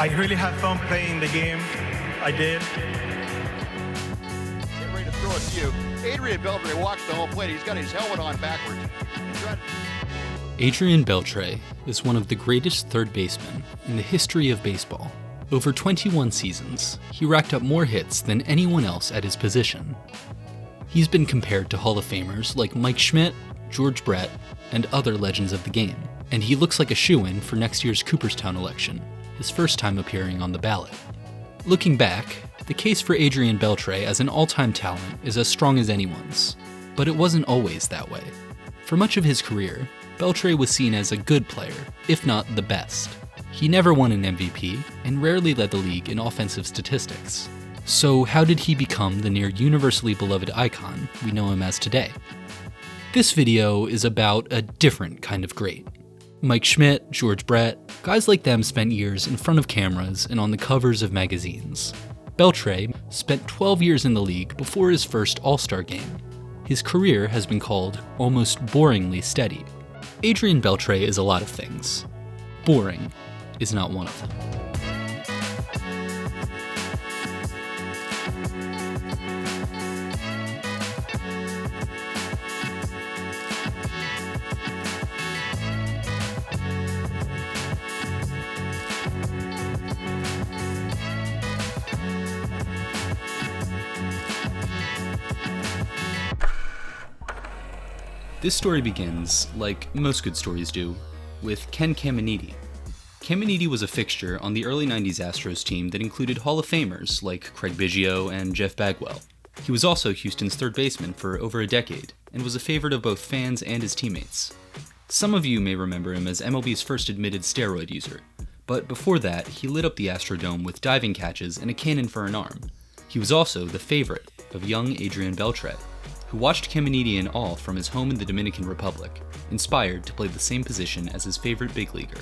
I really had fun playing the game. I did. Get ready to throw it to you. Adrián Beltré walks the home plate. He's got his helmet on backwards. Adrián Beltré is one of the greatest third basemen in the history of baseball. Over 21 seasons, he racked up more hits than anyone else at his position. He's been compared to Hall of Famers like Mike Schmidt, George Brett, and other legends of the game, and he looks like a shoo-in for next year's Cooperstown election, his first time appearing on the ballot. Looking back, the case for Adrián Beltré as an all-time talent is as strong as anyone's, but it wasn't always that way. For much of his career, Beltré was seen as a good player, if not the best. He never won an MVP and rarely led the league in offensive statistics. So how did he become the near universally beloved icon we know him as today? This video is about a different kind of great. Mike Schmidt, George Brett, guys like them spent years in front of cameras and on the covers of magazines. Beltré spent 12 years in the league before his first All-Star game. His career has been called almost boringly steady. Adrián Beltré is a lot of things. Boring is not one of them. This story begins, like most good stories do, with Ken Caminiti. Caminiti was a fixture on the early 90s Astros team that included Hall of Famers like Craig Biggio and Jeff Bagwell. He was also Houston's third baseman for over a decade, and was a favorite of both fans and his teammates. Some of you may remember him as MLB's first admitted steroid user, but before that, he lit up the Astrodome with diving catches and a cannon for an arm. He was also the favorite of young Adrián Beltré, who watched Caminiti in awe from his home in the Dominican Republic, inspired to play the same position as his favorite big leaguer.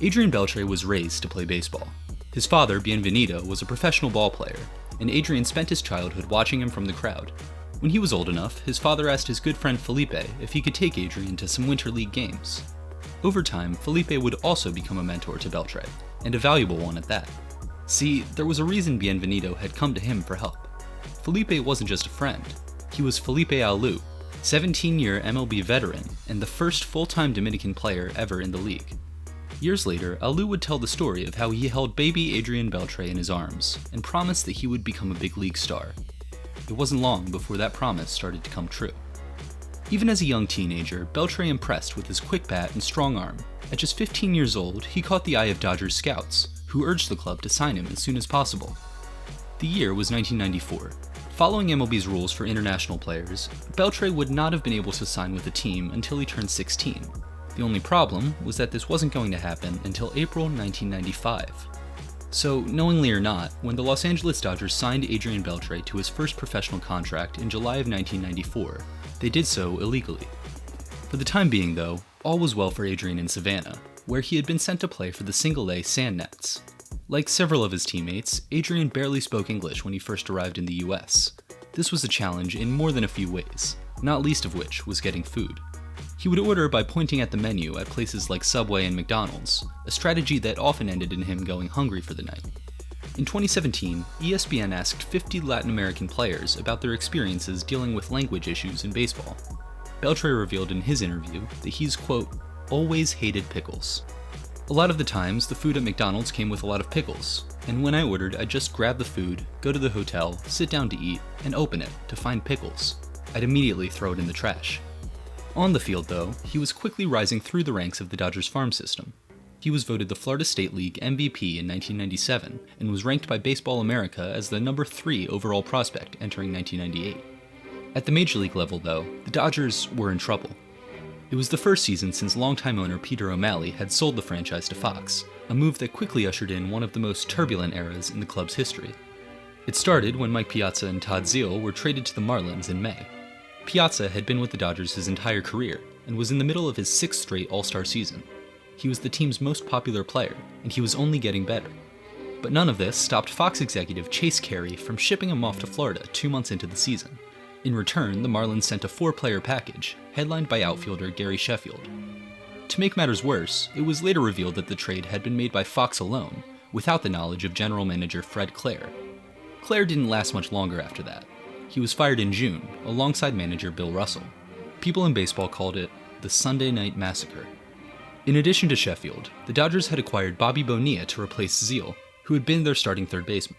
Adrián Beltré was raised to play baseball. His father, Bienvenido, was a professional ball player, and Adrián spent his childhood watching him from the crowd. When he was old enough, his father asked his good friend Felipe if he could take Adrián to some Winter League games. Over time, Felipe would also become a mentor to Beltré, and a valuable one at that. See, there was a reason Bienvenido had come to him for help. Felipe wasn't just a friend. He was Felipe Alou, 17-year MLB veteran and the first full-time Dominican player ever in the league. Years later, Alou would tell the story of how he held baby Adrián Beltré in his arms and promised that he would become a big league star. It wasn't long before that promise started to come true. Even as a young teenager, Beltré impressed with his quick bat and strong arm. At just 15 years old, he caught the eye of Dodgers scouts, who urged the club to sign him as soon as possible. The year was 1994. Following MLB's rules for international players, Beltré would not have been able to sign with the team until he turned 16. The only problem was that this wasn't going to happen until April 1995. So, knowingly or not, when the Los Angeles Dodgers signed Adrián Beltré to his first professional contract in July of 1994, they did so illegally. For the time being, though, all was well for Adrián in Savannah, where he had been sent to play for the Single-A Sand Gnats. Like several of his teammates, Adrián barely spoke English when he first arrived in the US. This was a challenge in more than a few ways, not least of which was getting food. He would order by pointing at the menu at places like Subway and McDonald's, a strategy that often ended in him going hungry for the night. In 2017, ESPN asked 50 Latin American players about their experiences dealing with language issues in baseball. Beltré revealed in his interview that he's, quote, always hated pickles. A lot of the times, the food at McDonald's came with a lot of pickles, and when I ordered, I'd just grab the food, go to the hotel, sit down to eat, and open it to find pickles. I'd immediately throw it in the trash. On the field, though, he was quickly rising through the ranks of the Dodgers farm system. He was voted the Florida State League MVP in 1997, and was ranked by Baseball America as the number 3 overall prospect entering 1998. At the major league level, though, the Dodgers were in trouble. It was the first season since longtime owner Peter O'Malley had sold the franchise to Fox, a move that quickly ushered in one of the most turbulent eras in the club's history. It started when Mike Piazza and Todd Zeile were traded to the Marlins in May. Piazza had been with the Dodgers his entire career, and was in the middle of his 6th straight All-Star season. He was the team's most popular player, and he was only getting better. But none of this stopped Fox executive Chase Carey from shipping him off to Florida 2 months into the season. In return, the Marlins sent a 4-player package, headlined by outfielder Gary Sheffield. To make matters worse, it was later revealed that the trade had been made by Fox alone, without the knowledge of general manager Fred Clare. Clare didn't last much longer after that. He was fired in June, alongside manager Bill Russell. People in baseball called it the Sunday Night Massacre. In addition to Sheffield, the Dodgers had acquired Bobby Bonilla to replace Zeal, who had been their starting third baseman.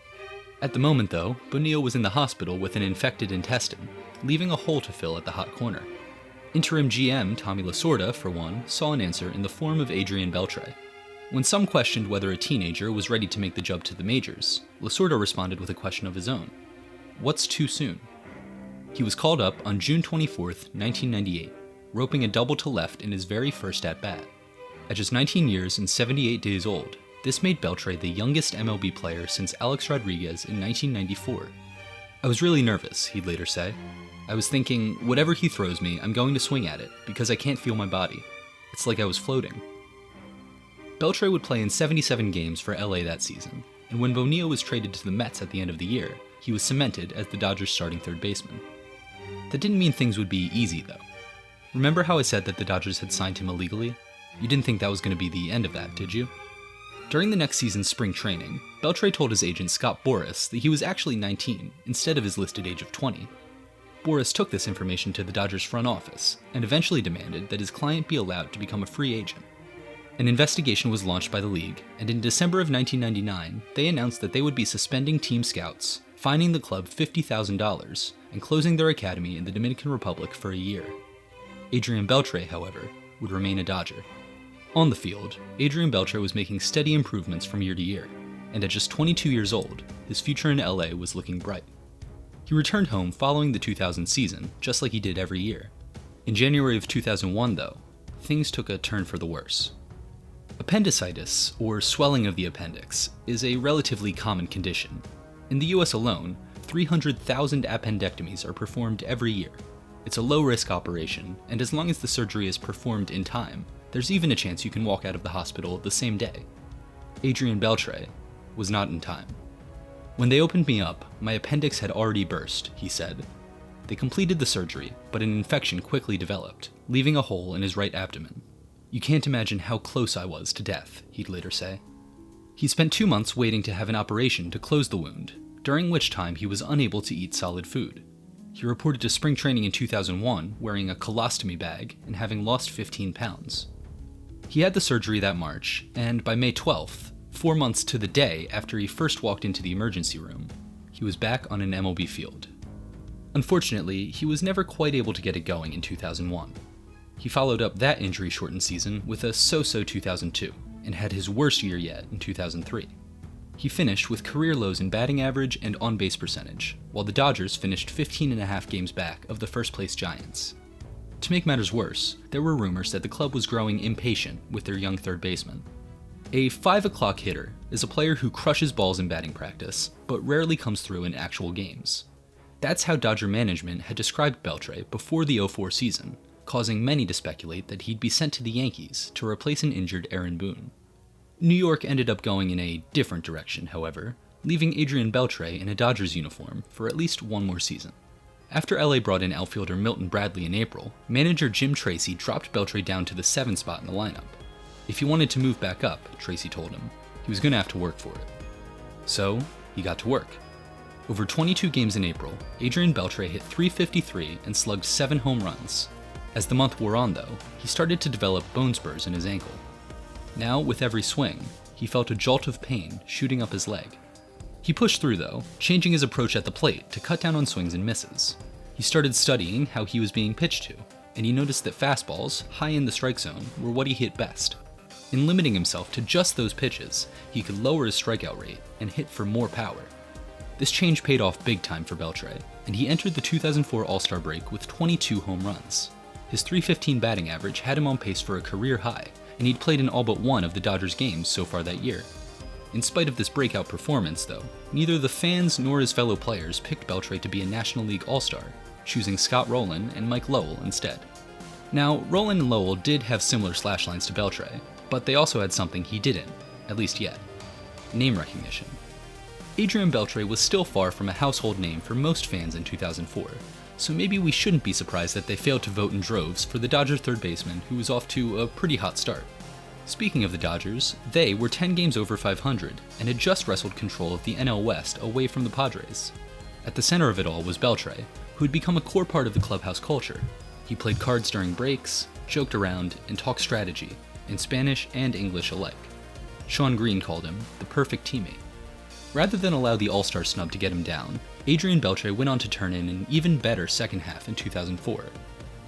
At the moment, though, Bonilla was in the hospital with an infected intestine, leaving a hole to fill at the hot corner. Interim GM Tommy Lasorda, for one, saw an answer in the form of Adrián Beltré. When some questioned whether a teenager was ready to make the jump to the majors, Lasorda responded with a question of his own. What's too soon? He was called up on June 24, 1998, roping a double to left in his very first at-bat. At just 19 years and 78 days old, this made Beltré the youngest MLB player since Alex Rodriguez in 1994. I was really nervous, he'd later say. I was thinking, whatever he throws me, I'm going to swing at it, because I can't feel my body. It's like I was floating. Beltré would play in 77 games for LA that season, and when Bonilla was traded to the Mets at the end of the year, he was cemented as the Dodgers' starting third baseman. That didn't mean things would be easy, though. Remember how I said that the Dodgers had signed him illegally? You didn't think that was going to be the end of that, did you? During the next season's spring training, Beltré told his agent Scott Boras that he was actually 19, instead of his listed age of 20. Boras took this information to the Dodgers front office, and eventually demanded that his client be allowed to become a free agent. An investigation was launched by the league, and in December of 1999, they announced that they would be suspending team scouts, fining the club $50,000, and closing their academy in the Dominican Republic for a year. Adrián Beltré, however, would remain a Dodger. On the field, Adrián Beltré was making steady improvements from year to year, and at just 22 years old, his future in LA was looking bright. He returned home following the 2000 season, just like he did every year. In January of 2001, though, things took a turn for the worse. Appendicitis, or swelling of the appendix, is a relatively common condition. In the US alone, 300,000 appendectomies are performed every year. It's a low-risk operation, and as long as the surgery is performed in time, there's even a chance you can walk out of the hospital the same day. Adrián Beltré was not in time. When they opened me up, my appendix had already burst, he said. They completed the surgery, but an infection quickly developed, leaving a hole in his right abdomen. You can't imagine how close I was to death, he'd later say. He spent 2 months waiting to have an operation to close the wound, during which time he was unable to eat solid food. He reported to spring training in 2001 wearing a colostomy bag and having lost 15 pounds. He had the surgery that March, and by May 12th, 4 months to the day after he first walked into the emergency room, he was back on an MLB field. Unfortunately, he was never quite able to get it going in 2001. He followed up that injury-shortened season with a so-so 2002, and had his worst year yet in 2003. He finished with career lows in batting average and on-base percentage, while the Dodgers finished 15.5 games back of the first-place Giants. To make matters worse, there were rumors that the club was growing impatient with their young third baseman. A 5 o'clock hitter is a player who crushes balls in batting practice, but rarely comes through in actual games. That's how Dodger management had described Beltré before the 2004 season, causing many to speculate that he'd be sent to the Yankees to replace an injured Aaron Boone. New York ended up going in a different direction, however, leaving Adrián Beltré in a Dodgers uniform for at least one more season. After LA brought in outfielder Milton Bradley in April, manager Jim Tracy dropped Beltré down to the 7th spot in the lineup. If he wanted to move back up, Tracy told him, he was going to have to work for it. So, he got to work. Over 22 games in April, Adrián Beltré hit .353 and slugged 7 home runs. As the month wore on, though, he started to develop bone spurs in his ankle. Now, with every swing, he felt a jolt of pain shooting up his leg. He pushed through, though, changing his approach at the plate to cut down on swings and misses. He started studying how he was being pitched to, and he noticed that fastballs, high in the strike zone, were what he hit best. In limiting himself to just those pitches, he could lower his strikeout rate and hit for more power. This change paid off big time for Beltré, and he entered the 2004 All-Star break with 22 home runs. His .315 batting average had him on pace for a career high, and he'd played in all but one of the Dodgers' games so far that year. In spite of this breakout performance, though, neither the fans nor his fellow players picked Beltré to be a National League All-Star, choosing Scott Rowland and Mike Lowell instead. Now, Rowland and Lowell did have similar slash lines to Beltré, but they also had something he didn't, at least yet: name recognition. Adrián Beltré was still far from a household name for most fans in 2004, so maybe we shouldn't be surprised that they failed to vote in droves for the Dodger third baseman who was off to a pretty hot start. Speaking of the Dodgers, they were 10 games over 500 and had just wrestled control of the NL West away from the Padres. At the center of it all was Beltré, who had become a core part of the clubhouse culture. He played cards during breaks, joked around, and talked strategy, in Spanish and English alike. Sean Green called him the perfect teammate. Rather than allow the All-Star snub to get him down, Adrián Beltré went on to turn in an even better second half in 2004.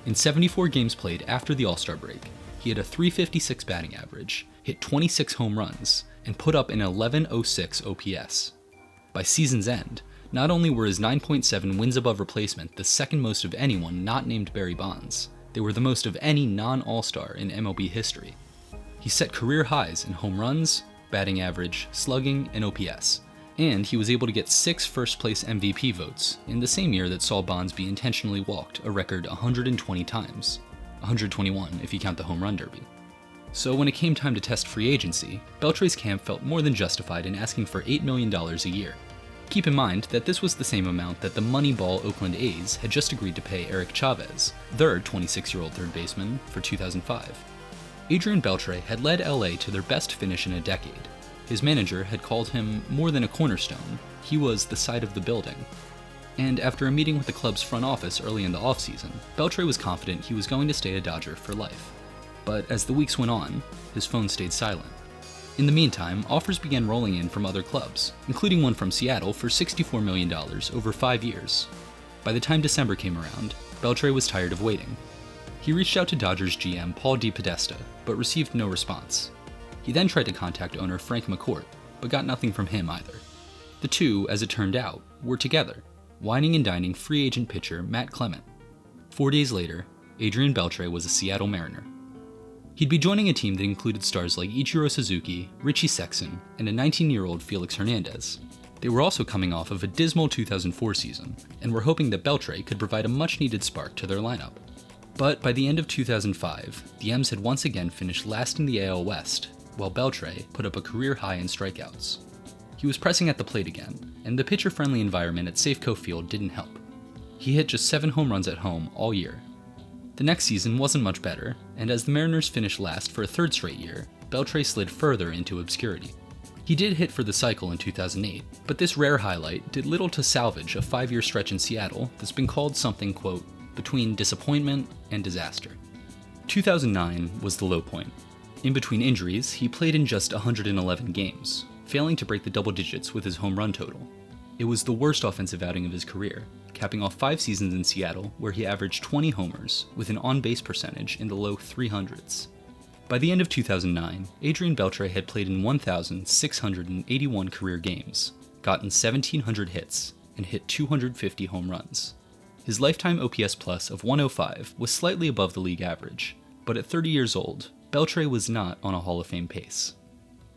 In 74 games played after the All-Star break, he had a .356 batting average, hit 26 home runs, and put up an 11.06 OPS. By season's end, not only were his 9.7 wins above replacement the second most of anyone not named Barry Bonds, they were the most of any non-All-Star in MLB history. He set career highs in home runs, batting average, slugging, and OPS, and he was able to get 6 first-place MVP votes in the same year that saw Bonds be intentionally walked a record 120 times, 121 if you count the home run derby. So when it came time to test free agency, Beltré's camp felt more than justified in asking for $8 million a year. Keep in mind that this was the same amount that the Moneyball Oakland A's had just agreed to pay Eric Chavez, their 26-year-old third baseman, for 2005. Adrián Beltré had led LA to their best finish in a decade. His manager had called him more than a cornerstone, he was the side of the building. And after a meeting with the club's front office early in the offseason, Beltré was confident he was going to stay a Dodger for life. But as the weeks went on, his phone stayed silent. In the meantime, offers began rolling in from other clubs, including one from Seattle for $64 million over 5 years. By the time December came around, Beltré was tired of waiting. He reached out to Dodgers GM Paul DePodesta, but received no response. He then tried to contact owner Frank McCourt, but got nothing from him either. The two, as it turned out, were together, wining and dining free agent pitcher Matt Clement. 4 days later, Adrián Beltré was a Seattle Mariner. He'd be joining a team that included stars like Ichiro Suzuki, Richie Sexson, and a 19-year-old Felix Hernandez. They were also coming off of a dismal 2004 season, and were hoping that Beltré could provide a much-needed spark to their lineup. But by the end of 2005, the M's had once again finished last in the AL West, while Beltré put up a career high in strikeouts. He was pressing at the plate again, and the pitcher-friendly environment at Safeco Field didn't help. He hit just 7 home runs at home all year. The next season wasn't much better, and as the Mariners finished last for a third straight year, Beltré slid further into obscurity. He did hit for the cycle in 2008, but this rare highlight did little to salvage a 5-year stretch in Seattle that's been called something, quote, between disappointment and disaster. 2009 was the low point. In between injuries, he played in just 111 games, failing to break the double digits with his home run total. It was the worst offensive outing of his career, capping off 5 seasons in Seattle where he averaged 20 homers with an on-base percentage in the low 300s. By the end of 2009, Adrián Beltré had played in 1,681 career games, gotten 1,700 hits, and hit 250 home runs. His lifetime OPS plus of 105 was slightly above the league average, but at 30 years old, Beltré was not on a Hall of Fame pace.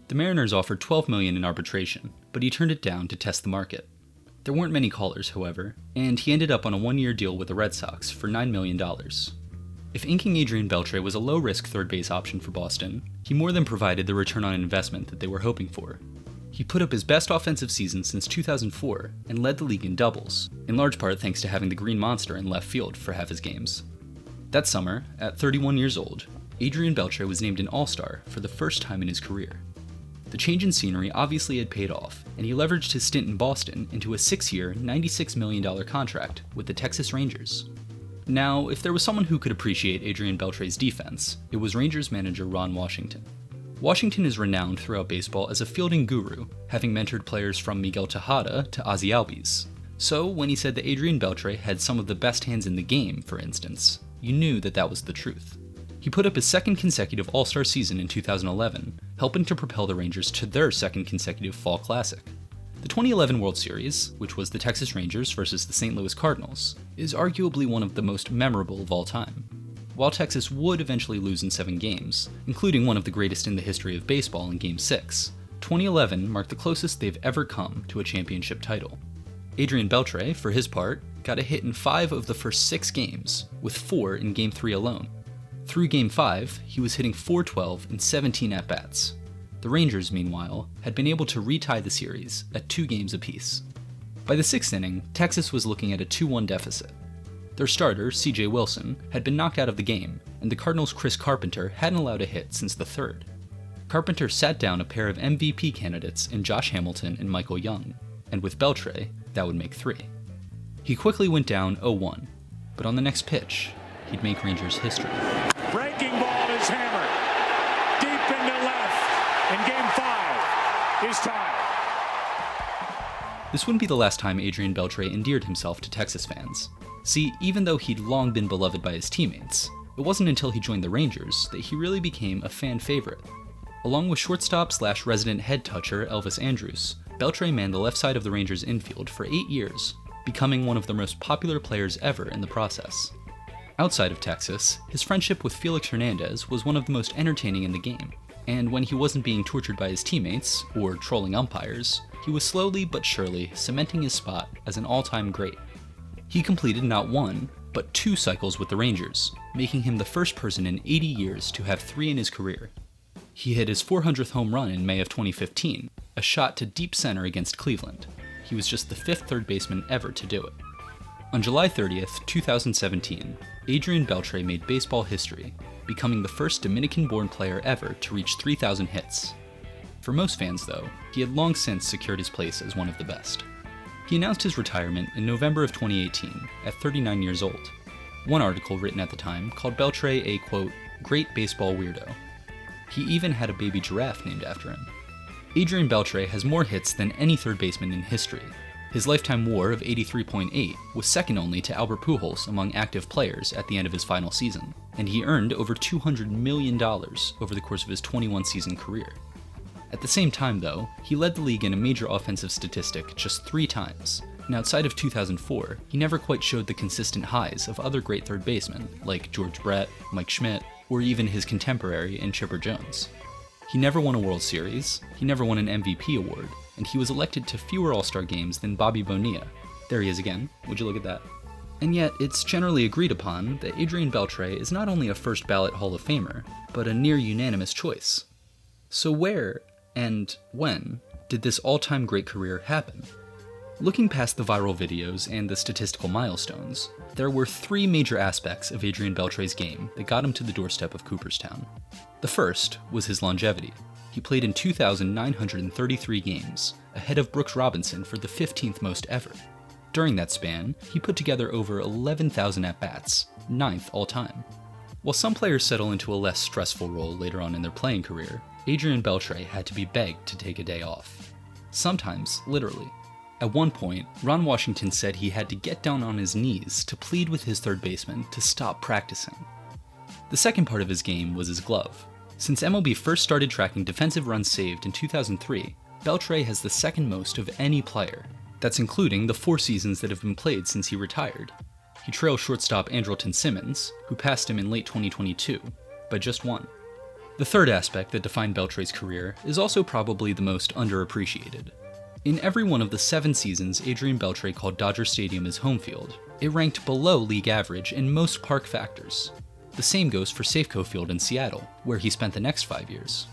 The Mariners offered $12 million in arbitration, but he turned it down to test the market. There weren't many callers, however, and he ended up on a 1-year deal with the Red Sox for $9 million. If inking Adrián Beltré was a low-risk third base option for Boston, he more than provided the return on investment that they were hoping for. He put up his best offensive season since 2004 and led the league in doubles, in large part thanks to having the Green Monster in left field for half his games. That summer, at 31 years old, Adrián Beltré was named an All-Star for the first time in his career. The change in scenery obviously had paid off, and he leveraged his stint in Boston into a 6-year, $96 million contract with the Texas Rangers. Now, if there was someone who could appreciate Adrián Beltré's defense, it was Rangers manager Ron Washington. Washington is renowned throughout baseball as a fielding guru, having mentored players from Miguel Tejada to Ozzie Albies. So when he said that Adrián Beltré had some of the best hands in the game, for instance, you knew that that was the truth. He put up his second consecutive All-Star season in 2011, helping to propel the Rangers to their second consecutive Fall Classic. The 2011 World Series, which was the Texas Rangers versus the St. Louis Cardinals, is arguably one of the most memorable of all time. While Texas would eventually lose in 7 games, including one of the greatest in the history of baseball in Game 6, 2011 marked the closest they've ever come to a championship title. Adrián Beltré, for his part, got a hit in 5 of the first 6 games, with 4 in Game 3 alone. Through Game 5, he was hitting .412 in 17 at-bats. The Rangers, meanwhile, had been able to retie the series at 2 games apiece. By the 6th inning, Texas was looking at a 2-1 deficit. Their starter, C.J. Wilson, had been knocked out of the game, and the Cardinals' Chris Carpenter hadn't allowed a hit since the 3rd. Carpenter sat down a pair of MVP candidates in Josh Hamilton and Michael Young, and with Beltré, that would make 3. He quickly went down 0-1, but on the next pitch, he'd make Rangers history. Breaking ball is hammered deep into left, and Game 5 is tied. This wouldn't be the last time Adrián Beltré endeared himself to Texas fans. See, even though he'd long been beloved by his teammates, it wasn't until he joined the Rangers that he really became a fan favorite. Along with shortstop/resident head toucher Elvis Andrus, Beltré manned the left side of the Rangers infield for 8 years, becoming one of the most popular players ever in the process. Outside of Texas, his friendship with Felix Hernandez was one of the most entertaining in the game, and when he wasn't being tortured by his teammates, or trolling umpires, he was slowly but surely cementing his spot as an all-time great. He completed not 1, but 2 cycles with the Rangers, making him the first person in 80 years to have 3 in his career. He hit his 400th home run in May of 2015, a shot to deep center against Cleveland. He was just the 5th third baseman ever to do it. On July 30th, 2017, Adrián Beltré made baseball history, becoming the first Dominican-born player ever to reach 3,000 hits. For most fans, though, he had long since secured his place as one of the best. He announced his retirement in November of 2018, at 39 years old. One article written at the time called Beltré a, quote, great baseball weirdo. He even had a baby giraffe named after him. Adrián Beltré has more hits than any third baseman in history. His lifetime WAR of 83.8 was second only to Albert Pujols among active players at the end of his final season, and he earned over $200 million over the course of his 21-season career. At the same time, though, he led the league in a major offensive statistic just 3 times, and outside of 2004, he never quite showed the consistent highs of other great third basemen, like George Brett, Mike Schmidt, or even his contemporary in Chipper Jones. He never won a World Series, he never won an MVP award, and he was elected to fewer All-Star games than Bobby Bonilla. There he is again, would you look at that? And yet, it's generally agreed upon that Adrián Beltré is not only a first ballot Hall of Famer, but a near unanimous choice. So where, and when, did this all-time great career happen? Looking past the viral videos and the statistical milestones, there were 3 major aspects of Adrián Beltré's game that got him to the doorstep of Cooperstown. The first was his longevity. He played in 2,933 games, ahead of Brooks Robinson for the 15th most ever. During that span, he put together over 11,000 at-bats, 9th all-time. While some players settle into a less stressful role later on in their playing career, Adrián Beltré had to be begged to take a day off. Sometimes, literally. At one point, Ron Washington said he had to get down on his knees to plead with his third baseman to stop practicing. The second part of his game was his glove. Since MLB first started tracking defensive runs saved in 2003, Beltré has the second most of any player. That's including the 4 seasons that have been played since he retired. He trails shortstop Andrelton Simmons, who passed him in late 2022, by just 1. The third aspect that defined Beltré's career is also probably the most underappreciated. In every one of the 7 seasons Adrián Beltré called Dodger Stadium his home field, it ranked below league average in most park factors. The same goes for Safeco Field in Seattle, where he spent the next 5 years.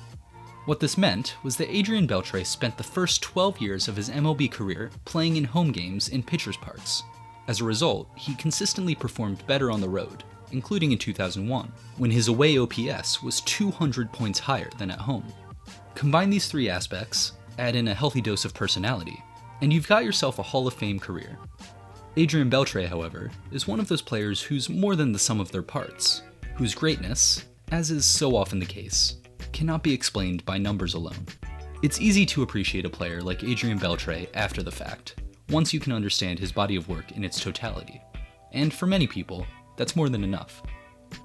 What this meant was that Adrián Beltré spent the first 12 years of his MLB career playing in home games in pitchers' parks. As a result, he consistently performed better on the road, including in 2001, when his away OPS was 200 points higher than at home. Combine these 3 aspects, add in a healthy dose of personality, and you've got yourself a Hall of Fame career. Adrián Beltré, however, is one of those players who's more than the sum of their parts, whose greatness, as is so often the case, cannot be explained by numbers alone. It's easy to appreciate a player like Adrián Beltré after the fact, once you can understand his body of work in its totality. And for many people, that's more than enough.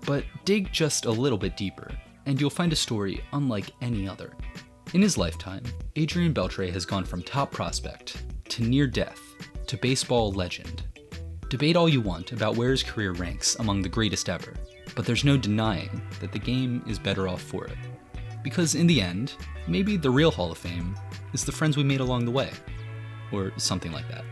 But dig just a little bit deeper, and you'll find a story unlike any other. In his lifetime, Adrián Beltré has gone from top prospect, to near death, to baseball legend. Debate all you want about where his career ranks among the greatest ever, but there's no denying that the game is better off for it. Because in the end, maybe the real Hall of Fame is the friends we made along the way, or something like that.